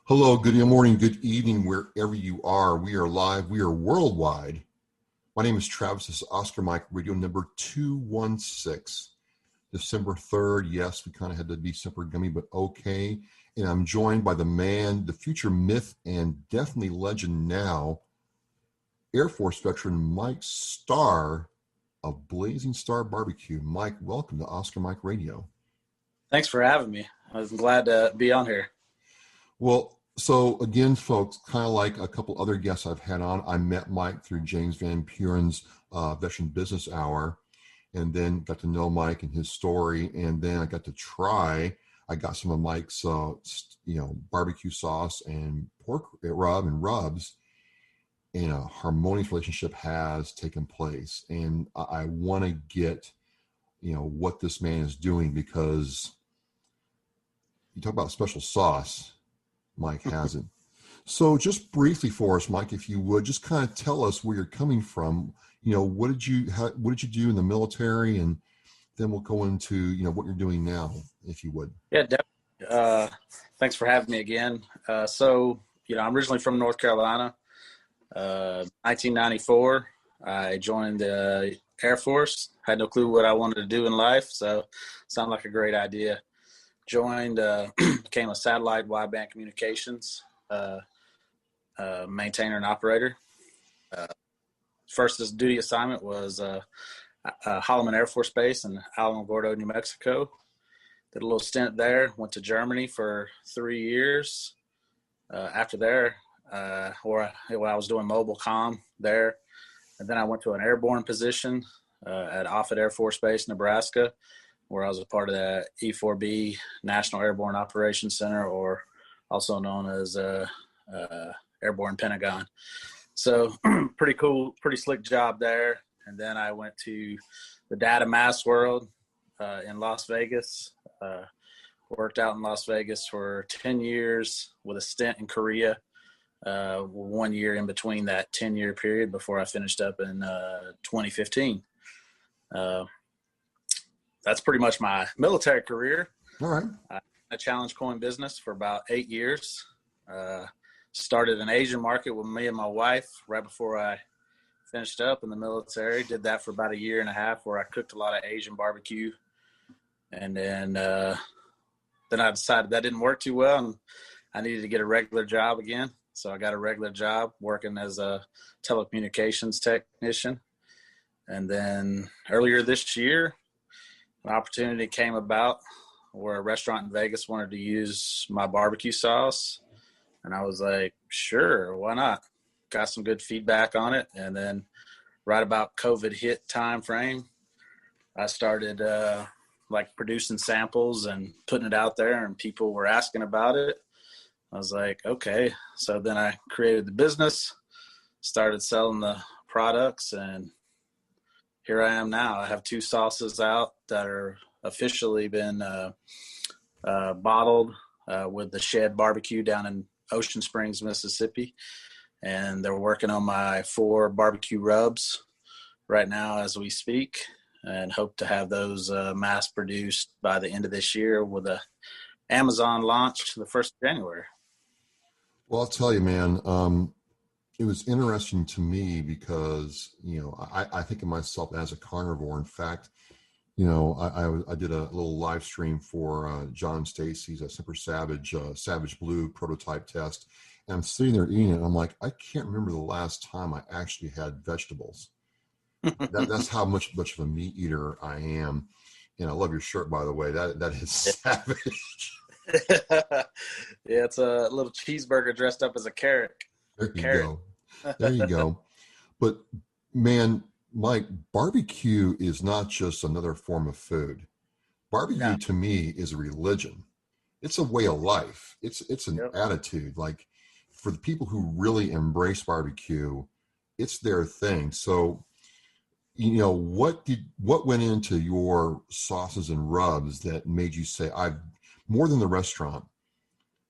Hello, good morning, good evening, wherever you are. We are live. We are worldwide. My name is Travis. This is Oscar Mike Radio number 216, December 3rd. Yes, we kind of had to be super gummy, but okay. And I'm joined by the man, the future myth, and definitely legend now, Air Force Veteran Mike Starr of Blazing Star BBQ. Mike, welcome to Oscar Mike Radio. Thanks for having me. I was glad to be on here. Well, so again, folks, kind of like a couple other guests I've had on, I met Mike through James Van Puren's Veteran Business Hour, and then got to know Mike and his story, and then I got to try. I got some of Mike's, barbecue sauce and pork rub and rubs, and a harmonious relationship has taken place. And I want to get, what this man is doing, because you talk about special sauce. Mike has it. So just briefly for us, Mike, if you would, just kind of tell us where you're coming from. What did you do in the military? And then we'll go into, what you're doing now, if you would. Yeah, definitely. Thanks for having me again. I'm originally from North Carolina. 1994, I joined the Air Force. Had no clue what I wanted to do in life, so sounded like a great idea. Joined, became a satellite wideband communications maintainer and operator. First duty assignment was Holloman Air Force Base in Alamogordo, New Mexico. Did a little stint there. Went to Germany for 3 years. After there, where I was doing mobile comm there, and then I went to an airborne position at Offutt Air Force Base, Nebraska, where I was a part of the E4B National Airborne Operations Center, or also known as Airborne Pentagon. So pretty cool, pretty slick job there. And then I went to the data mass world in Las Vegas. Worked out in Las Vegas for 10 years with a stint in Korea, 1 year in between that 10-year period before I finished up in 2015. That's pretty much my military career. All right. I challenged coin business for about 8 years. Started an Asian market with me and my wife right before I finished up in the military. Did that for about a year and a half, where I cooked a lot of Asian barbecue. And then I decided that didn't work too well, and I needed to get a regular job again. So I got a regular job working as a telecommunications technician. And then earlier this year, an opportunity came about where a restaurant in Vegas wanted to use my barbecue sauce. And I was like, sure, why not? Got some good feedback on it. And then right about COVID hit time frame, I started producing samples and putting it out there, and people were asking about it. I was like, okay. So then I created the business, started selling the products, and here I am now. I have 2 sauces out that are officially been bottled with the Shed Barbecue down in Ocean Springs, Mississippi. And they're working on my 4 barbecue rubs right now as we speak, and hope to have those mass produced by the end of this year with a Amazon launch the 1st of January. Well, I'll tell you, man, it was interesting to me because, I think of myself as a carnivore. In fact, I did a little live stream for John Stacy's Super Savage, Savage Blue prototype test. And I'm sitting there eating it, and I'm like, I can't remember the last time I actually had vegetables. That's how much of a meat eater I am. And I love your shirt, by the way. That is savage. Yeah, it's a little cheeseburger dressed up as a carrot. There you go. There you go. But man, Mike, barbecue is not just another form of food. Barbecue to me is a religion. It's a way of life. It's an attitude. Like, for the people who really embrace barbecue, it's their thing. So, what went into your sauces and rubs that made you say, more than the restaurant?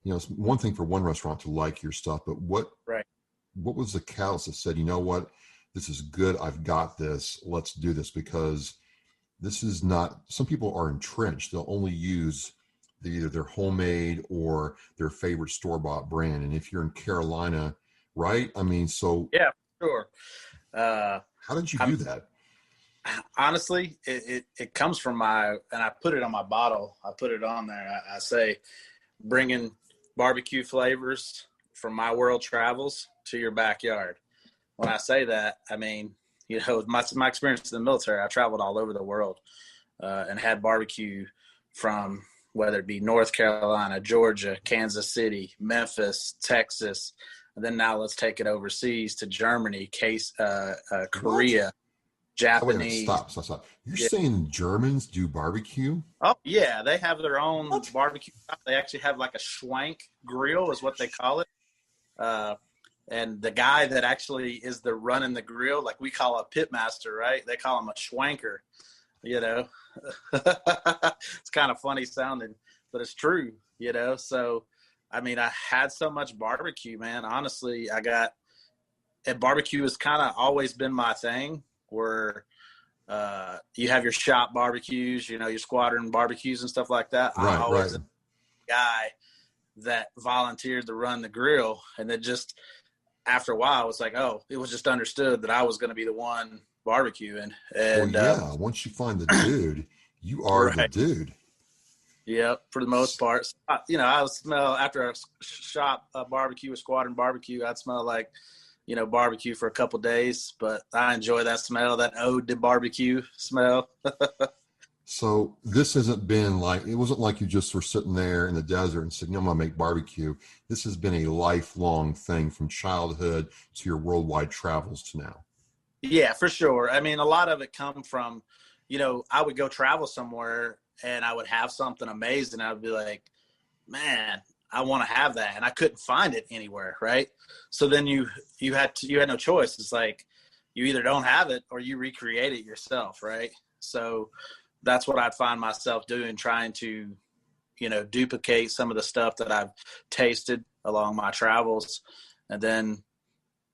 It's one thing for one restaurant to like your stuff, but what was the catalyst that said, you know what, this is good, I've got this, let's do this? Because this is not, some people are entrenched. They'll only use either they're homemade or their favorite store-bought brand. And if you're in Carolina, right? I mean, so Yeah, sure. How did you do that? Honestly, it comes from and I put it on my bottle. I put it on there. I say, bringing barbecue flavors from my world travels to your backyard. When I say that, I mean, my experience in the military, I traveled all over the world and had barbecue from whether it be North Carolina, Georgia, Kansas City, Memphis, Texas, and then now let's take it overseas to Germany, Korea, Japanese. Wait, stop. You're saying Germans do barbecue? Oh, yeah. They have their own What? barbecue. They actually have like a schwank grill is what they call it. And the guy that actually is running the grill, like we call a pitmaster, right? They call him a schwanker, It's kind of funny sounding, but it's true, So, I mean, I had so much barbecue, man. Honestly, and barbecue has kind of always been my thing, where you have your shop barbecues, your squadron barbecues and stuff like that. Right, I always right. a guy that volunteered to run the grill, and then just after a while, it's like, oh, it was just understood that I was going to be the one barbecuing. And once you find the dude, you are the dude. Yeah, for the most part. I would smell after a shop barbecue, a squadron barbecue, I'd smell like, barbecue for a couple days, but I enjoy that smell, that ode to barbecue smell. So this hasn't been it wasn't like you just were sitting there in the desert and said, I'm going to make barbecue. This has been a lifelong thing from childhood to your worldwide travels to now. Yeah, for sure. I mean, a lot of it come from, I would go travel somewhere and I would have something amazing. I'd be like, man, I want to have that. And I couldn't find it anywhere. Right. So then you had no choice. It's like, you either don't have it or you recreate it yourself. Right. So that's what I'd find myself doing, trying to, duplicate some of the stuff that I've tasted along my travels. And then,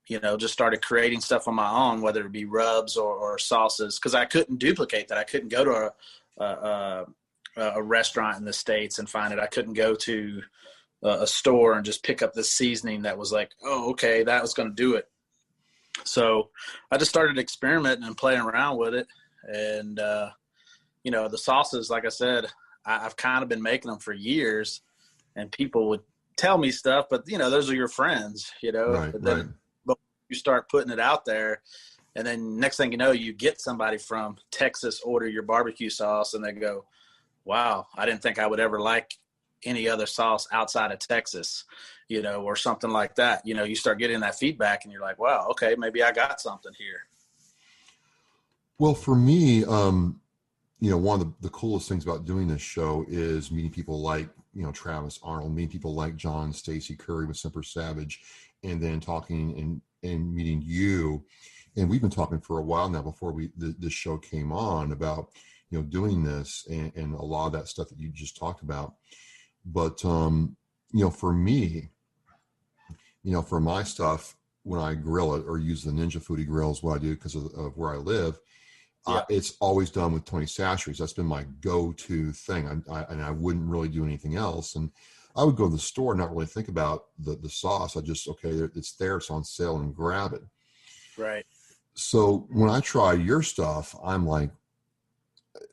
just started creating stuff on my own, whether it be rubs or sauces, because I couldn't duplicate that. I couldn't go to a restaurant in the States and find it. I couldn't go to a store and just pick up the seasoning that was like, oh, okay, that was going to do it. So I just started experimenting and playing around with it. And, the sauces, like I said, I've kind of been making them for years, and people would tell me stuff, but, those are your friends, Right, but then right. But you start putting it out there, and then next thing you know, you get somebody from Texas order your barbecue sauce, and they go, wow, I didn't think I would ever like any other sauce outside of Texas, or something like that. You start getting that feedback, and you're like, wow, okay, maybe I got something here. Well, for me, one of the coolest things about doing this show is meeting people like, Travis Arnold, meeting people like John Stacy Curry with Semper Savage, and then talking and meeting you. And we've been talking for a while now before this show came on about, doing this and a lot of that stuff that you just talked about. But, for me, for my stuff, when I grill it or use the Ninja Foodie grill is what I do because of where I live. Yeah. It's always done with Tony Chachere's. That's been my go-to thing. And I wouldn't really do anything else. And I would go to the store and not really think about the sauce. I just, okay, it's there, it's on sale, and grab it. Right. So when I try your stuff, I'm like,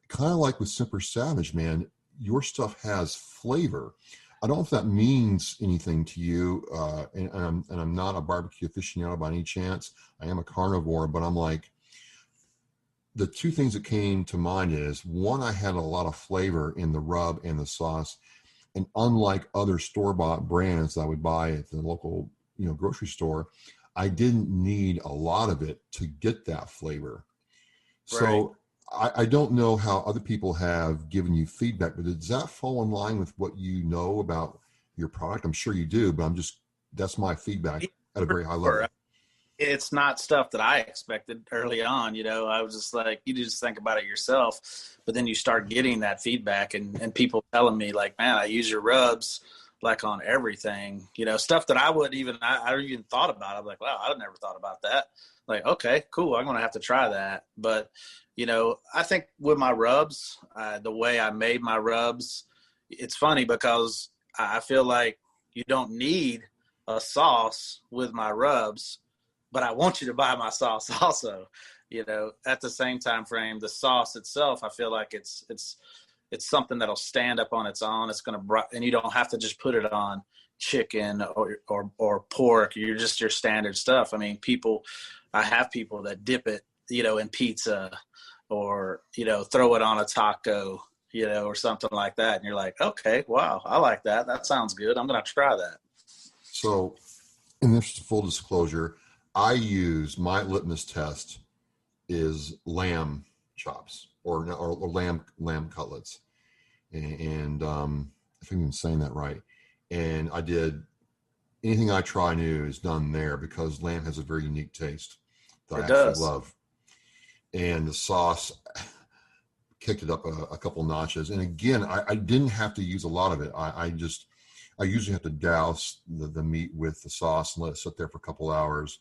kind of like with Semper Savage, man, your stuff has flavor. I don't know if that means anything to you. And I'm not a barbecue aficionado by any chance. I am a carnivore, but I'm like, the two things that came to mind is, one, I had a lot of flavor in the rub and the sauce. And unlike other store-bought brands that I would buy at the local, grocery store, I didn't need a lot of it to get that flavor. So I don't know how other people have given you feedback, but does that fall in line with what you know about your product? I'm sure you do, but that's my feedback at a very high level. It's not stuff that I expected early on. I was just like, you just think about it yourself, but then you start getting that feedback and people telling me like, man, I use your rubs like on everything, stuff that I even thought about. I'm like, wow, I never thought about that. Like, okay, cool. I'm going to have to try that. But, I think with my rubs, the way I made my rubs, it's funny because I feel like you don't need a sauce with my rubs, but I want you to buy my sauce also. At the same time frame, the sauce itself, I feel like it's something that'll stand up on its own. It's going to, and you don't have to just put it on chicken or pork. You're just your standard stuff. I mean, I have people that dip it, in pizza or, throw it on a taco, or something like that. And you're like, okay, wow, I like that. That sounds good. I'm going to try that. So in this full disclosure, I use my litmus test is lamb chops or lamb cutlets. And if I'm even saying that right. And I did anything I try new is done there because lamb has a very unique taste that I actually love. And the sauce kicked it up a couple notches. And again, I didn't have to use a lot of it. I usually have to douse the meat with the sauce and let it sit there for a couple hours.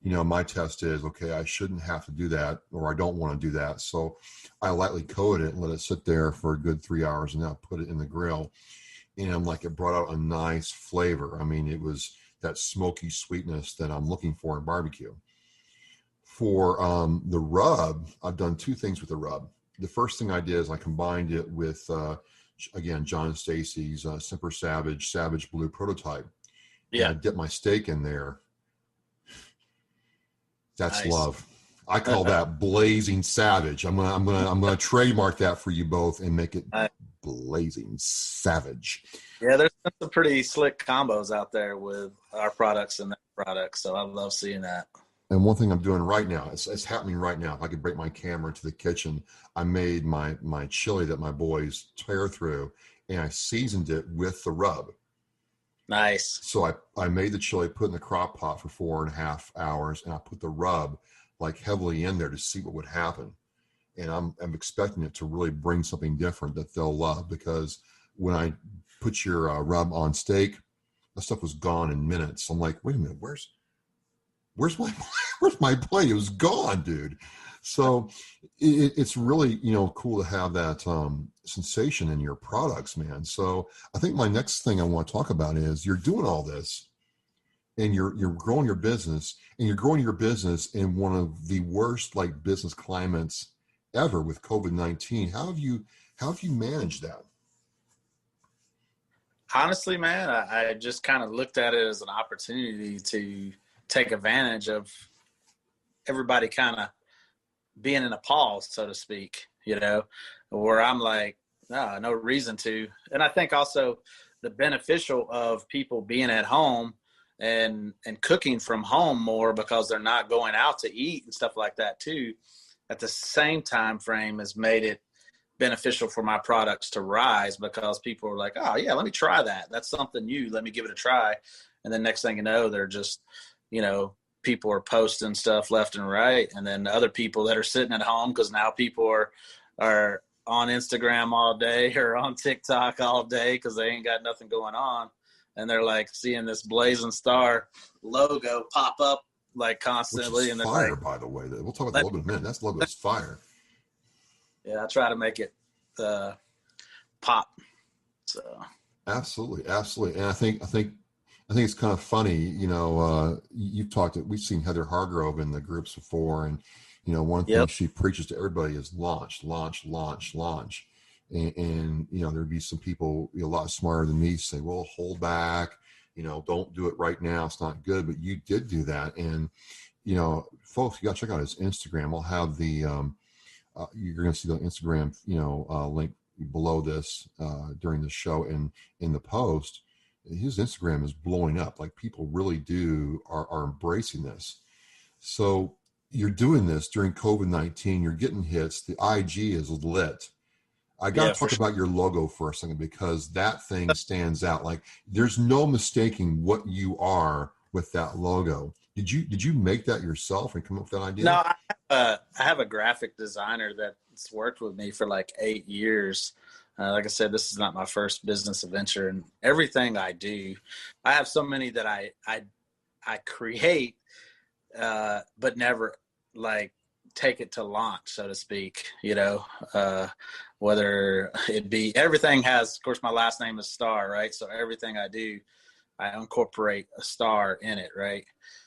My test is, okay, I shouldn't have to do that, or I don't want to do that. So I lightly coat it and let it sit there for a good 3 hours, and then I put it in the grill. And it brought out a nice flavor. I mean, it was that smoky sweetness that I'm looking for in barbecue. For the rub, I've done two things with the rub. The first thing I did is I combined it with, again, John Stacy's Semper Savage Blue prototype. Yeah. And I dipped my steak in there. That's nice. Love. I call that Blazing Savage. I'm gonna trademark that for you both and make it Blazing Savage. Yeah, there's some pretty slick combos out there with our products and their products, so I love seeing that. And one thing I'm doing right now, it's happening right now. If I could break my camera into the kitchen, I made my chili that my boys tear through, and I seasoned it with the rub. Nice. So I made the chili, put it in the crock pot for 4.5 hours, and I put the rub heavily in there to see what would happen. And I'm expecting it to really bring something different that they'll love, because when I put your rub on steak, that stuff was gone in minutes. I'm like, wait a minute, where's my plate? It was gone, dude. So it's really, cool to have that sensation in your products, man. So I think my next thing I want to talk about is you're doing all this and you're growing your business, and you're growing your business in one of the worst business climates ever with COVID-19. How have you managed that? Honestly, man, I just kind of looked at it as an opportunity to take advantage of everybody kind of being in a pause, so to speak, where I'm like, no reason to. And I think also the beneficial of people being at home and cooking from home more because they're not going out to eat and stuff like that too, at the same time frame has made it beneficial for my products to rise, because people are like, oh yeah, let me try that. That's something new. Let me give it a try. And then next thing you know, they're just, people are posting stuff left and right. And then other people that are sitting at home, because now people are on Instagram all day or on TikTok all day because they ain't got nothing going on. And they're seeing this Blazing Star logo pop up constantly. Which is and they're fire, by the way. We'll talk about the logo in a minute. That logo is fire. Yeah, I try to make it pop. So absolutely. And I think it's kind of funny, we've seen Heather Hargrove in the groups before, and one thing she preaches to everybody is launch. And there'd be some people a lot smarter than me say, well, hold back, don't do it right now, it's not good. But you did do that. And folks, you gotta check out his Instagram. I'll have the you're gonna see the Instagram link below this during the show, and in the post. His Instagram is blowing up. People really are embracing this. So you're doing this during COVID-19. You're getting hits. The IG is lit. I got to talk about your logo for a second, because that thing stands out. There's no mistaking what you are with that logo. Did you make that yourself and come up with that idea? No, I have a graphic designer that's worked with me for 8 years. Like I said, this is not my first business adventure, and everything I do, I have so many that I create, but never take it to launch, so to speak. whether it be, everything has, of course, my last name is Starr, right? So everything I do, I incorporate a star in it, right?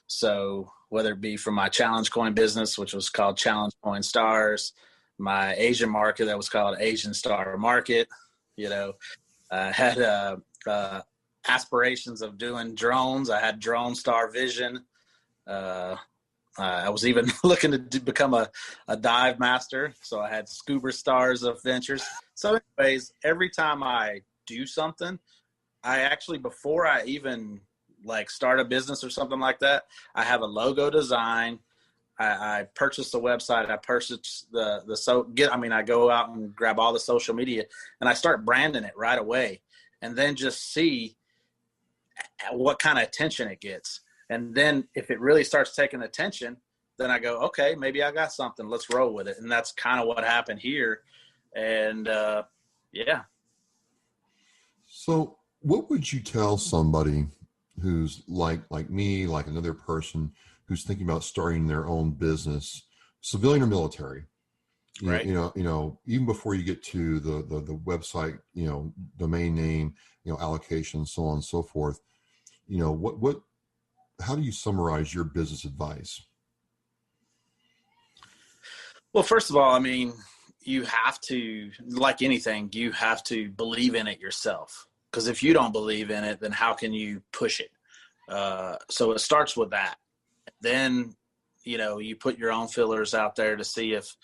So whether it be from my challenge coin business, which was called Challenge Coin Stars, my Asian market that was called Asian Star Market, I had aspirations of doing drones. I had Drone Star Vision. I was even looking to become a dive master. So I had Scuba Stars Adventures. So anyways, every time I do something, I actually, before I even start a business or something like that, I have a logo design. I purchased the website. I purchased I go out and grab all the social media and I start branding it right away, and then just see what kind of attention it gets. And then if it really starts taking attention, then I go, okay, maybe I got something. Let's roll with it. And that's kind of what happened here. And yeah. So what would you tell somebody who's like me, like another person who's thinking about starting their own business, civilian or military? Right. Even before you get to the website, domain name, allocation, so on and so forth, how do you summarize your business advice? Well, first of all, I mean, you have to, like anything, you have to believe in it yourself. Because if you don't believe in it, then how can you push it? So it starts with that. Then, you put your own fillers out there to see if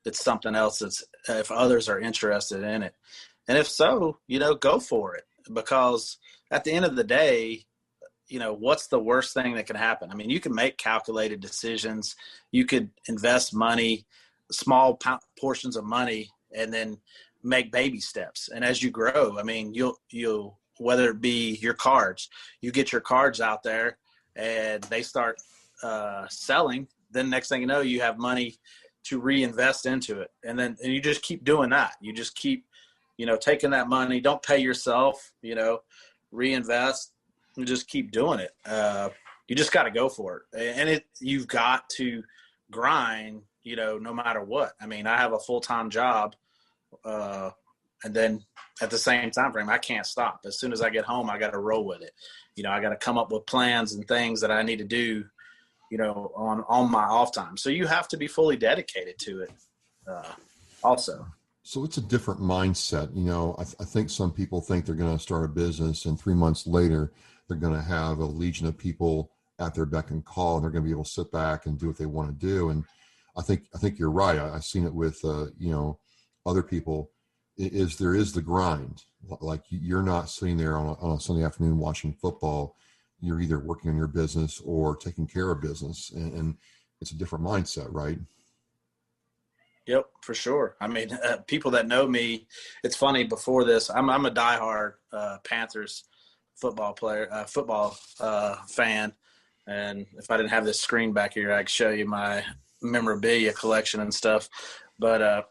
it's something else if others are interested in it. And if so, go for it. Because at the end of the day, what's the worst thing that can happen? I mean, you can make calculated decisions. You could invest money, small portions of money, and then make baby steps. And as you grow, I mean, you'll whether it be your cards, you get your cards out there and they start selling. Then next thing you know, you have money to reinvest into it. And you just keep doing that. You just keep, taking that money. Don't pay yourself, reinvest. And just keep doing it. You just got to go for it. And you've got to grind, no matter what. I mean, I have a full-time job, and then at the same time frame, I can't stop. As soon as I get home, I got to roll with it. I got to come up with plans and things that I need to do, on my off time. So you have to be fully dedicated to it also. So it's a different mindset. I think some people think they're going to start a business and 3 months later, they're going to have a legion of people at their beck and call, and they're going to be able to sit back and do what they want to do. And I think you're right. I've seen it with, other people. There is the grind. Like you're not sitting there on a Sunday afternoon watching football. You're either working on your business or taking care of business, and it's a different mindset, right? Yep, for sure. I mean, people that know me, it's funny. Before this, I'm a diehard Panthers football fan, and if I didn't have this screen back here, I could show you my memorabilia collection and stuff. But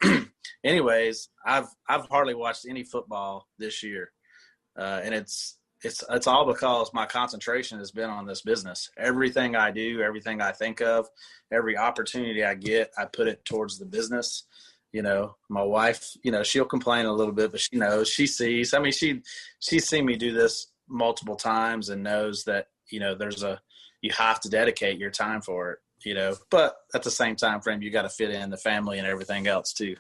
anyways, I've hardly watched any football this year, and it's all because my concentration has been on this business. Everything I do, everything I think of, every opportunity I get, I put it towards the business. My wife, she'll complain a little bit, but she knows, she sees. I mean, she's seen me do this multiple times and knows that, you have to dedicate your time for it. But at the same time frame, you got to fit in the family and everything else too,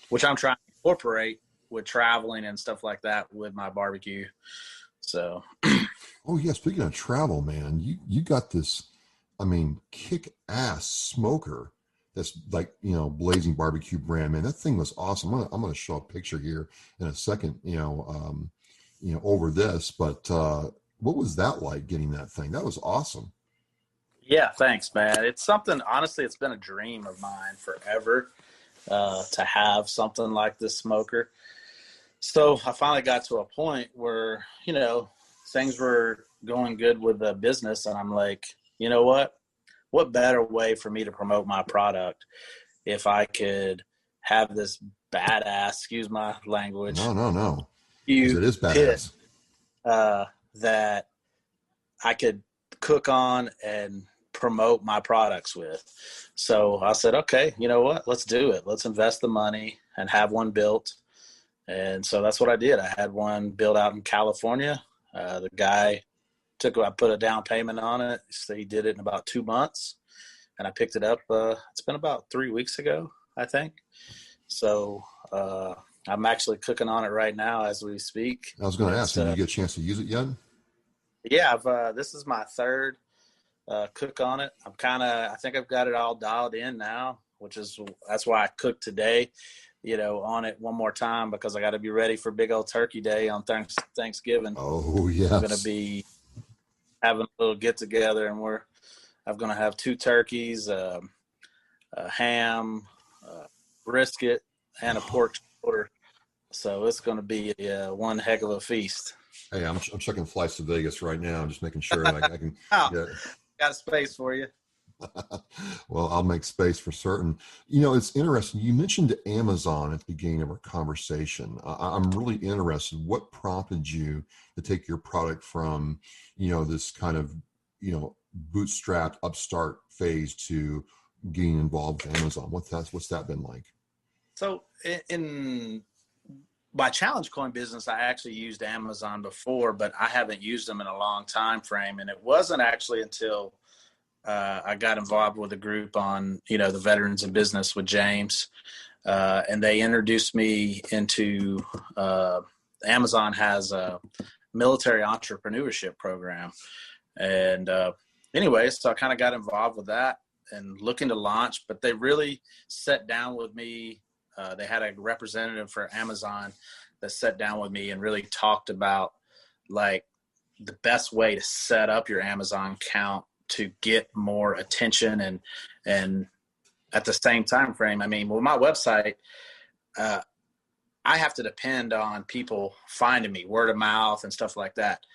which I'm trying to incorporate with traveling and stuff like that with my barbecue. So. Oh yeah. Speaking of travel, man, you got this, kick ass smoker. That's like, Blazing Barbecue brand, man. That thing was awesome. I'm going to show a picture here in a second, over this, but, what was that like getting that thing? That was awesome. Yeah, thanks, man. It's something, honestly, it's been a dream of mine forever to have something like this smoker. So I finally got to a point where, things were going good with the business. And I'm like, you know what? What better way for me to promote my product if I could have this badass, excuse my language. No. It is badass. That I could cook on and promote my products with. So I said, okay, you know what? Let's do it. Let's invest the money. and have one built. And so that's what I did. I had one built out in California. The guy I put a down payment on it. So he did it in about 2 months, and I picked it up. It's been about 3 weeks ago, I think. So I'm actually cooking on it right now as we speak. I was going to ask, did you get a chance to use it yet? Yeah, this is my third cook on it. I think I've got it all dialed in now, that's why I cooked today, on it one more time, because I got to be ready for big old turkey day on Thanksgiving. Oh, yes. I'm going to be having a little get together, and I'm going to have 2 turkeys, a ham, brisket, and a pork shoulder. So it's going to be one heck of a feast. Hey, I'm checking flights to Vegas right now. I'm just making sure that I can got a space for you. Well, I'll make space for certain. It's interesting. You mentioned Amazon at the beginning of our conversation. I'm really interested. What prompted you to take your product from, this kind of, bootstrapped upstart phase to getting involved with Amazon? What's that been like? So in my challenge coin business, I actually used Amazon before, but I haven't used them in a long time frame. And it wasn't actually until I got involved with a group on, the Veterans in Business with James, and they introduced me into Amazon has a military entrepreneurship program. And anyway, so I kind of got involved with that and looking to launch, but they really sat down with me. They had a representative for Amazon that sat down with me and really talked about like the best way to set up your Amazon account to get more attention and at the same time frame. I mean, with my website, I have to depend on people finding me, word of mouth and stuff like that.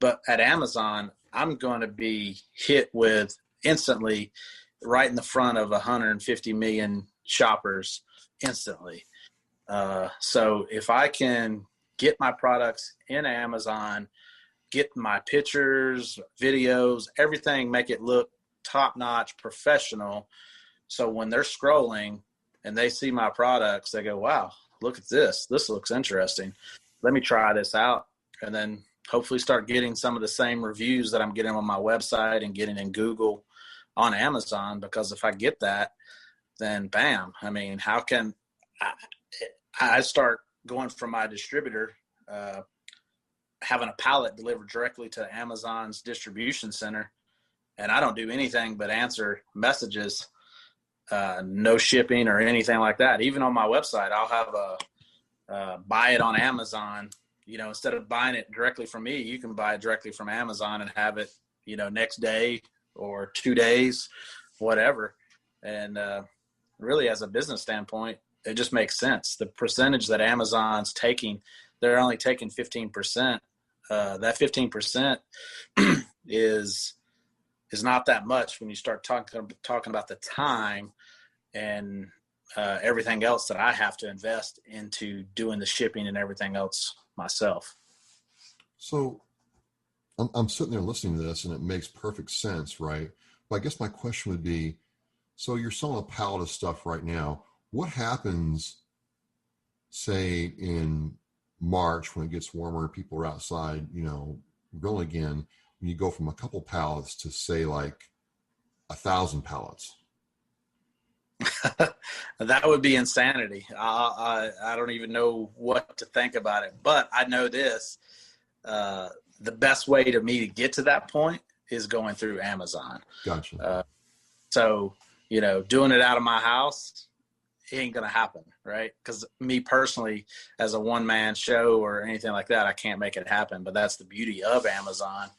But at Amazon, I'm going to be hit with instantly right in the front of 150 million shoppers instantly. So if I can get my products in Amazon, get my pictures, videos, everything, make it look top-notch, professional. So when they're scrolling and they see my products, they go, wow, look at this. This looks interesting. Let me try this out. And then hopefully start getting some of the same reviews that I'm getting on my website and getting in Google on Amazon, because if I get that, then bam. I mean, how can I start going from my distributor, having a pallet delivered directly to Amazon's distribution center, and I don't do anything but answer messages, no shipping or anything like that. Even on my website, I'll have a buy it on Amazon. Instead of buying it directly from me, you can buy it directly from Amazon and have it, next day or 2 days, whatever. And really, as a business standpoint, it just makes sense. The percentage that Amazon's taking, they're only taking 15%. That 15% is not that much when you start talking about the time and everything else that I have to invest into doing the shipping and everything else myself. So I'm sitting there listening to this, and it makes perfect sense, right? But I guess my question would be, so you're selling a pallet of stuff right now. What happens, say, in March when it gets warmer, people are outside, grilling again, when you go from a couple pallets to, say, like 1,000 pallets? That would be insanity. I don't even know what to think about it, but I know this. The best way to me to get to that point is going through Amazon. Gotcha. So, doing it out of my house, it ain't going to happen, right? Because me personally, as a one-man show or anything like that, I can't make it happen. But that's the beauty of Amazon,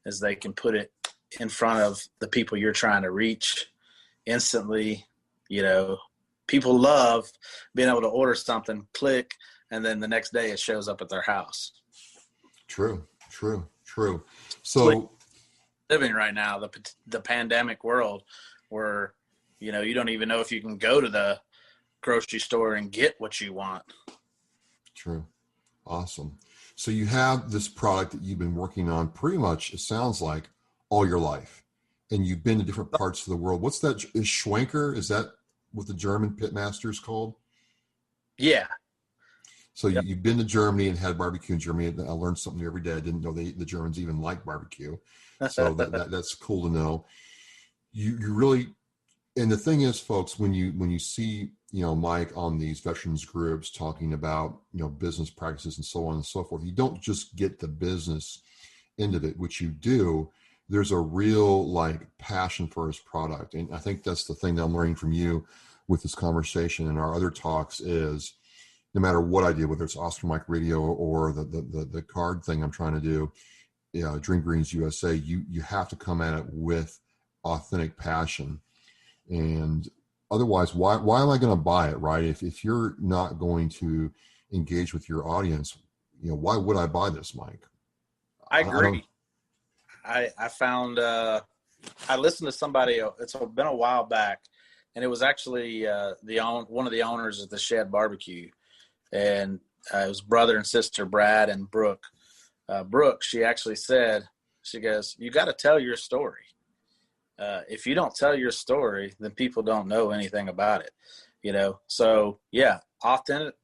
is they can put it in front of the people you're trying to reach instantly. People love being able to order something, click, and then the next day it shows up at their house. True. So living right now, the pandemic world where, you don't even know if you can go to the grocery store and get what you want. True. Awesome. So you have this product that you've been working on pretty much, it sounds like, all your life, and you've been to different parts of the world. What's that? Is Schwenker? Is that what the German Pitmaster is called? Yeah. So Yep. you've been to Germany and had barbecue in Germany. I learned something new every day. I didn't know the Germans even like barbecue. So that's cool to know. You really, and the thing is, folks, when you see, Mike on these veterans groups talking about, business practices and so on and so forth, you don't just get the business end of it, which you do. There's a real passion for his product. And I think that's the thing that I'm learning from you with this conversation and our other talks is, no matter what I do, whether it's Oscar Mike Radio or the card thing I'm trying to do, Dream Greens USA, you have to come at it with authentic passion. And otherwise, why am I going to buy it, right? If you're not going to engage with your audience, why would I buy this, Mike? I agree. I found, I listened to somebody, it's been a while back, and it was actually one of the owners of the Shed Barbecue. And it was brother and sister, Brad and Brooke. Brooke, she actually said, she goes, you got to tell your story. If you don't tell your story, then people don't know anything about it, So yeah, authentic,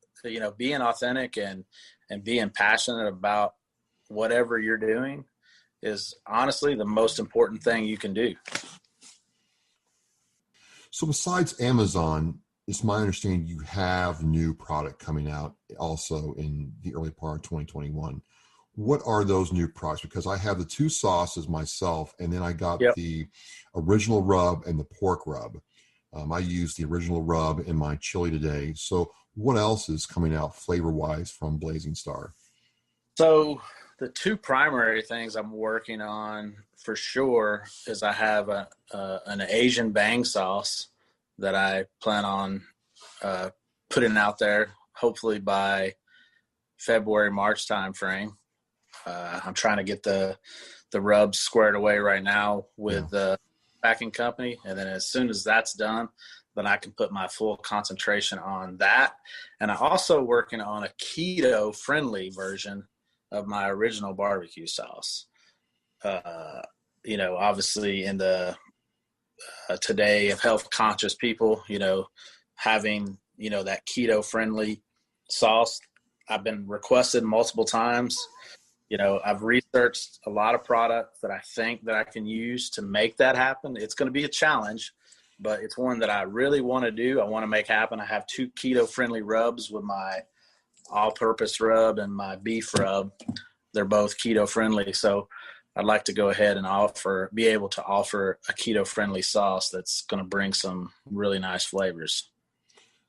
being authentic and being passionate about whatever you're doing is honestly the most important thing you can do. So besides Amazon, it's my understanding you have new product coming out also in the early part of 2021. What are those new products? Because I have the two sauces myself, and then I got the original rub and the pork rub. I used the original rub in my chili today. So what else is coming out flavor-wise from Blazing Star? So the two primary things I'm working on for sure is I have an Asian bang sauce that I plan on putting out there hopefully by February, March timeframe. I'm trying to get the rubs squared away right now with the packing company. And then as soon as that's done, then I can put my full concentration on that. And I'm also working on a keto friendly version of my original barbecue sauce. Obviously in the today of health conscious people, having, that keto friendly sauce, I've been requested multiple times. I've researched a lot of products that I think that I can use to make that happen. It's going to be a challenge, but it's one that I really want to do. I want to make happen. I have two keto friendly rubs with my all-purpose rub and my beef rub. They're both keto friendly. So I'd like to go ahead and be able to offer a keto friendly sauce that's going to bring some really nice flavors.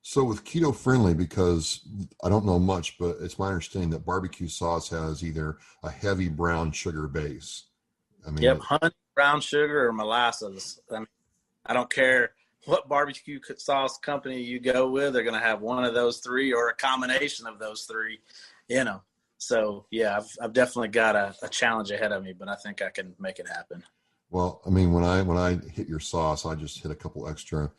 So with keto friendly, because I don't know much, but it's my understanding that barbecue sauce has either a heavy brown sugar base. Honey, brown sugar, or molasses. I don't care what barbecue sauce company you go with, they're going to have one of those three or a combination of those three, So yeah, I've definitely got a challenge ahead of me, but I think I can make it happen. Well, when I hit your sauce, I just hit a couple extra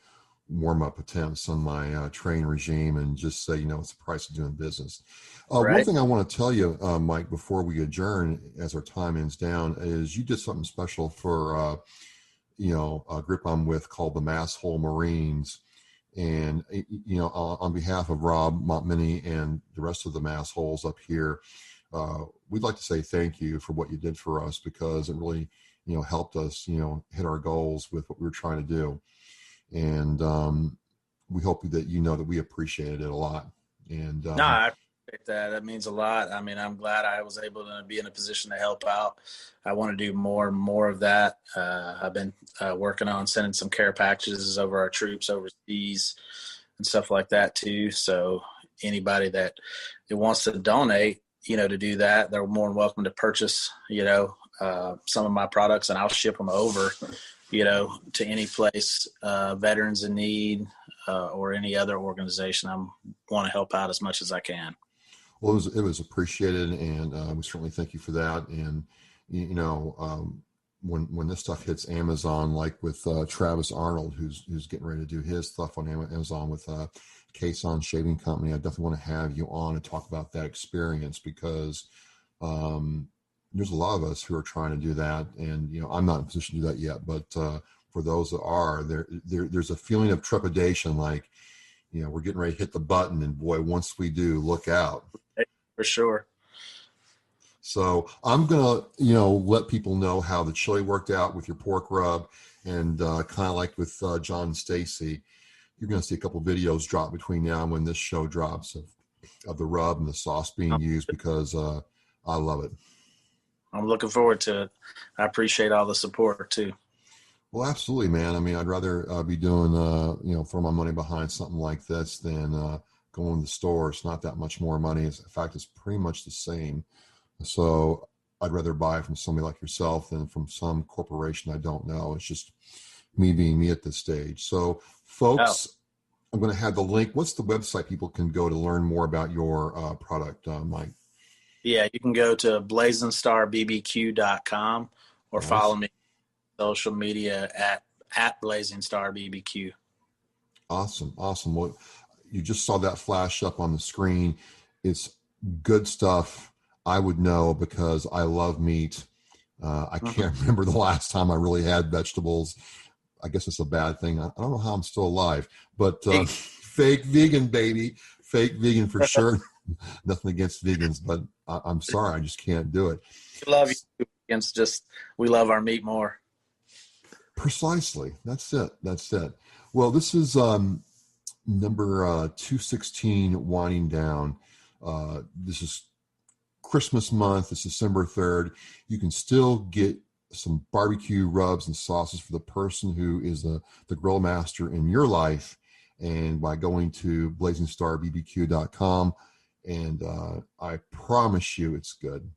warm-up attempts on my train regime and just say, it's the price of doing business. Right. One thing I want to tell you, Mike, before we adjourn, as our time ends down, is you did something special for, a group I'm with called the Masshole Marines. And, on behalf of Rob Montminy and the rest of the Massholes up here, we'd like to say thank you for what you did for us, because it really, helped us, hit our goals with what we were trying to do. And we hope that that we appreciated it a lot. And no, I appreciate that. That means a lot. I'm glad I was able to be in a position to help out. I want to do more and more of that. I've been working on sending some care packages over our troops overseas and stuff like that too. So anybody that wants to donate, to do that, they're more than welcome to purchase, some of my products, and I'll ship them over, to any place, veterans in need, or any other organization. I want to help out as much as I can. Well, it was appreciated, and we certainly thank you for that. And, when this stuff hits Amazon, like with Travis Arnold, who's getting ready to do his stuff on Amazon with Caisson Shaving Company, I definitely want to have you on and talk about that experience, because there's a lot of us who are trying to do that, and I'm not in a position to do that yet. But for those that are, there's a feeling of trepidation, like we're getting ready to hit the button, and boy, once we do, look out. For sure. So I'm going to, let people know how the chili worked out with your pork rub, and kind of like with John and Stacy, you're going to see a couple videos drop between now and when this show drops of the rub and the sauce being used, because I love it. I'm looking forward to it. I appreciate all the support too. Well, absolutely, man. I mean, I'd rather be doing, throw my money behind something like this than going to the store. It's not that much more money. In fact, it's pretty much the same. So I'd rather buy from somebody like yourself than from some corporation I don't know. It's just me being me at this stage. So, folks, I'm going to have the link. What's the website people can go to learn more about your product, Mike? Yeah, you can go to blazingstarbbbq.com or follow me on social media at blazingstarbbbq. Awesome. Well, you just saw that flash up on the screen. It's good stuff. I would know because I love meat. I can't remember the last time I really had vegetables. I guess it's a bad thing. I don't know how I'm still alive, but fake vegan, baby. Fake vegan for sure. Nothing against vegans, but I'm sorry. I just can't do it. We love you. We love our meat more. Precisely. That's it. Well, this is number 216 winding down. This is Christmas month. It's December 3rd. You can still get some barbecue rubs and sauces for the person who is the grill master in your life, and by going to blazingstarbbbq.com, and I promise you it's good.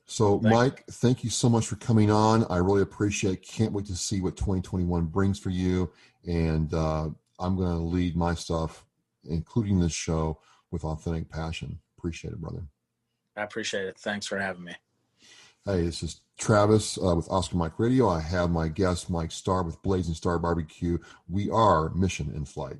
So, Mike, thank you so much for coming on. I really appreciate it. Can't wait to see what 2021 brings for you. And I'm going to lead my stuff, including this show, with authentic passion. Appreciate it, brother. I appreciate it. Thanks for having me. Hey, this is Travis with Oscar Mike Radio. I have my guest, Mike Starr, with Blazing Star Barbecue. We are Mission in Flight.